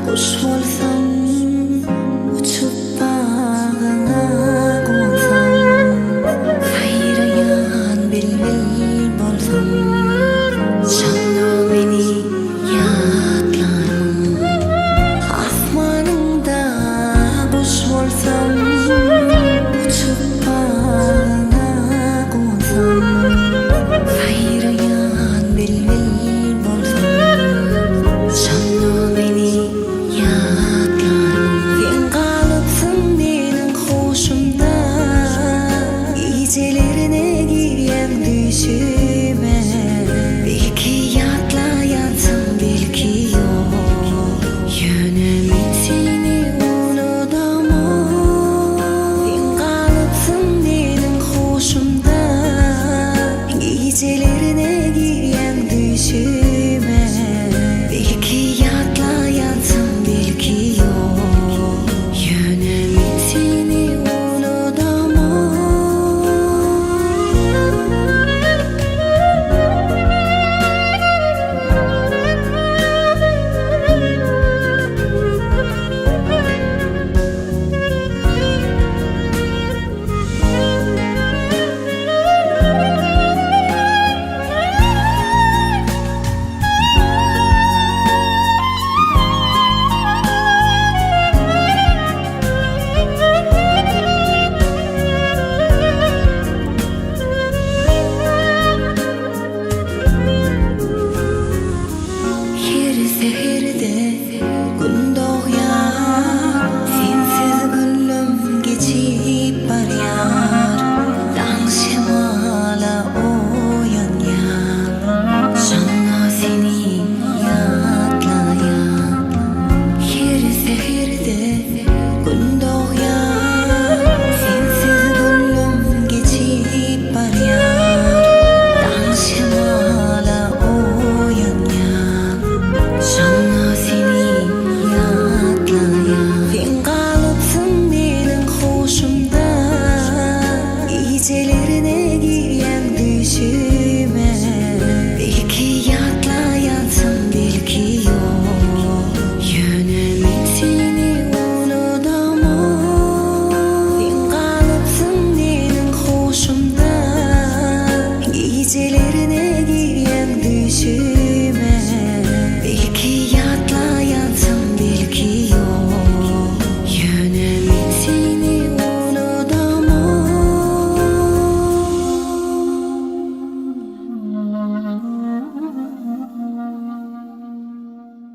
Kuş olsam, uçup bağına qonsam, sayrayan bilbil bolsam, şanlı meni yadlarım. Asmanında kuş olsam, uçup bağına qonsam, sayrayan bilbil bolsam, şanlı meni gecelerine giren düşüme, belki yatlayansın belki yok. Yönümün seni unutamam. Sen kalıpsın benim hoşumda. Gecelerine giren düşüme, belki yatlayansın belki yok. Yönümün seni seherde gün doğar, sensiz günüm geçip barıyar. Dağ şemala uyanıyor, şanla seni yadlayan. Her seherde gün doğar, sensiz günüm geçip barıyar. Dağ şemala uyanıyor, şanla seni yadlayan. Sen kalıpsın benim hoşumda. Gecelerine giren düşüme, belki yatlayansın belki yok. Yönümün seni unutamam. Sen kalıpsın benim hoşumda. Gecelerine